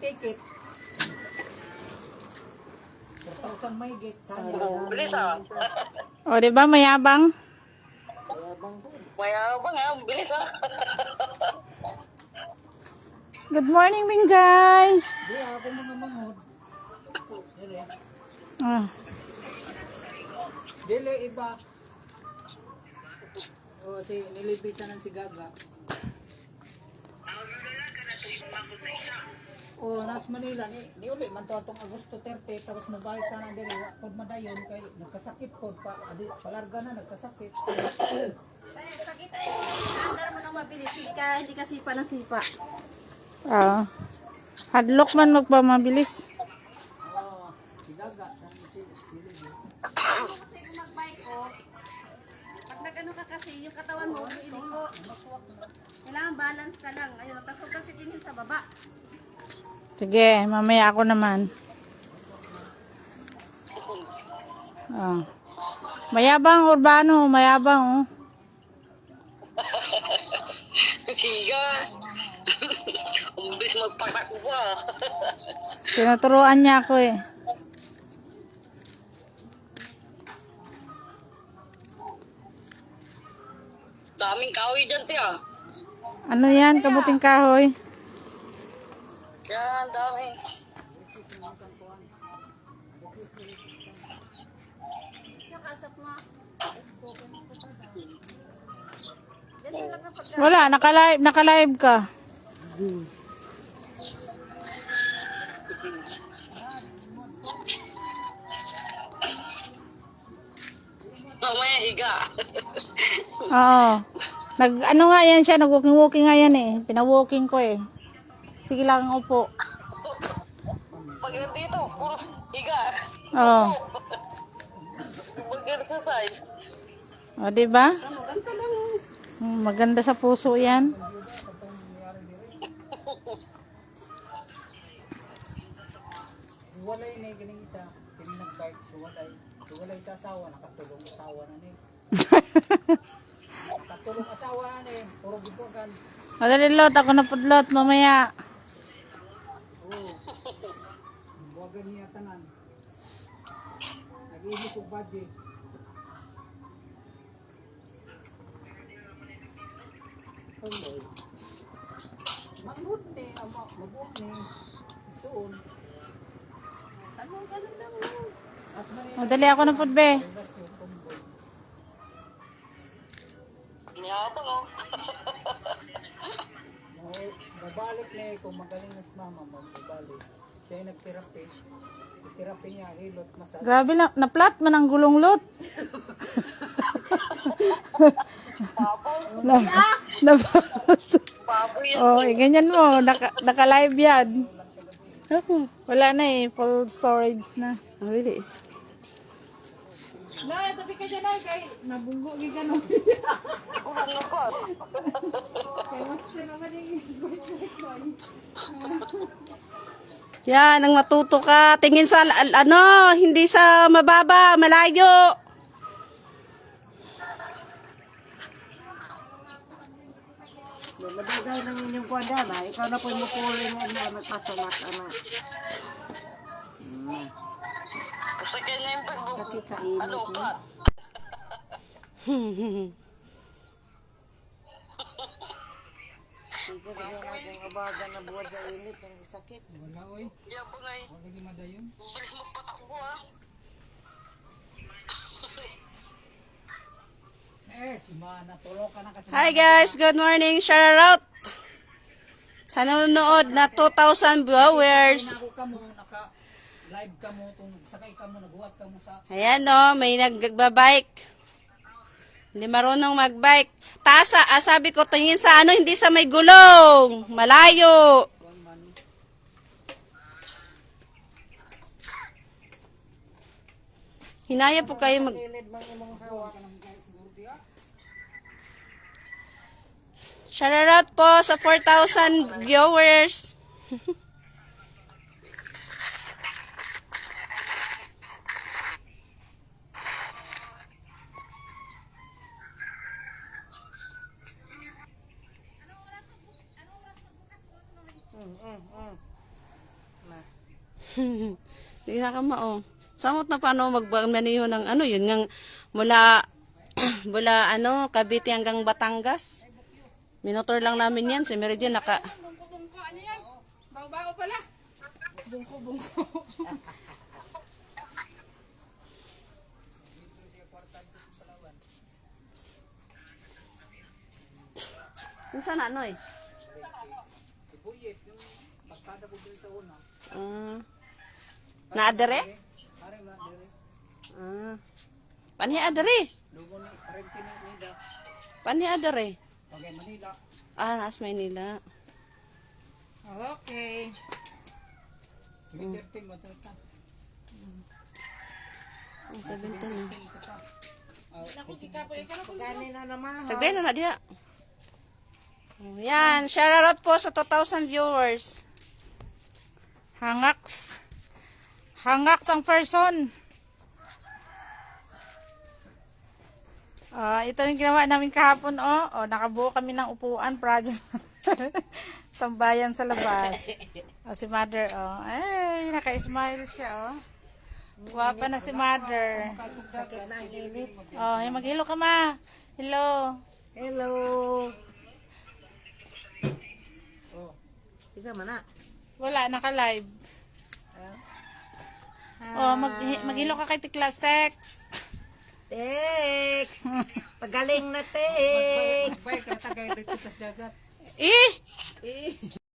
Ticket. 4,000 may gate. Bilis ah. O, di ba mayabang? Mayabang ah, bilis ah. Good morning, Bingay. Di ako mga mangod. Dili. Ah, Dili iba. O si nilipisan ng si Gaga. O nas Manila ni uli man to atong Agosto 30 tapos mabalik ka na dili wa pod madayon kay nagkasakit pod pa adi palarga na nagkasakit. Pakita yung andar mo nang mabilis ka, hindi ka sipa ng sipa. hadlock man magpamabilis. Oh, si Gaga sa si Lily. Kasi kung mag-bike ko, pag nag-ano ka kasi, yung katawan mo, iliko. Kailangan balance ka lang. Ayun, tapos huwag kang titinin sa baba. Sige, mamaya ako naman. Ah. Mayabang, urbano, mayabang, oh. Siga. Umbis magpatak pa. Tinuturuan niya ako eh. Daming kahoy dyan tiya. Ano yan, kabuting kahoy? Yan, dami. Nakasap mo. Ganun lang kapag Wala, naka-live ka. Mamaya higa. Oo. Ano nga yan siya, nag-walking-walking nga yan eh. Pina-walking ko eh. Sige lang, upo. Pag dito, puro higa. Oo. Mag-exercise. O, diba? Maganda sa puso yan. Walay ni kining isa, kining nag-bike walay sa asawa nakatulong asawa na ni. Katulong asawa na ni, puro gibugan. Madali lot, ako na pudlot mamaya. Oh. Buwagan niya tanan. Nag-inis og budget. Hello. Manghud ni, mag-uot ni. Isuon. tanong ka lang lang. As man Madali ako na pudbe. Mayabang oh. Babalik na kung magaling na si mama, magbabalik. Siya yung nag-therapy. Therapy niya, hilot, masal. Grabe na, na-flat man ang gulong lot. na, na, Baboy yan. oh, ganyan mo, naka-live yan. Wala na eh, full storage na. Oh, really? Nay, tapi ka dyan ay, kay nabunggo ka no. Urang na pa. Kay master naman yung Yan, ang matuto ka. Tingin sa, ano, hindi sa mababa, malayo. Madigay ng inyong kwadana, ikaw na po yung mupuli nga niya magpasalat, ano. Gusto kaya na yung Sakit sa init, ano, no? pat. Ikaw na yung abaga na buwan sa init, ang sakit. Wala, oy. Yabang ay. Wala lagi madayon. Bilis magpatakbo ah. Si Mana, tulong ka na kasi. Hi guys, good morning. Shout out sa nanonood na 2,000 viewers. Ako ka mo, naka-live ka mo, sakay ka mo, naguhat ka mo sa... Ayan o, may nagbabike. Hindi marunong magbike. Tasa, sabi ko, tingin sa ano, hindi sa may gulong. Malayo. Hinaya po kayo mag... Shoutout po sa 4,000 viewers. Hindi na ka mao. Samot na paano magmaniho ng ano, yun ngang mula, mula ano, Cavite hanggang Batangas. Minotor lang namin yan. Si Meridian naka... Bungko-bungko, ano yan? Bao-bao pala. Bungko-bungko. Yung sana ano eh? Sibuyet, yung pagkada ko dun sa una. Naadere? Pare ba, dire? Pani adere? Lugo ni, parente ni Nida. Pani adere? Pagay Manila. Naas Maynila. Okay. Sibuyet, mo ito. Ang 17 na. Gani na naman. Tagday na na diya. Yan, shoutout po sa 2,000 viewers. Hangaks. Hangaks ang person. Ito yung ginawa namin kahapon, nakabuo kami ng upuan, project. Tambayan sa labas. Si mother, ay, naka-smile siya, Guwapa na si mother. Sakit na ang init. Mag-hello ka, ma. Hello. Hello. Isa man na. Wala, naka-live. Mag-hello ka kay Tiklas Tex. Tex. Pagaling na Tex. Magbay ka tagay dito sa dagat. Eh!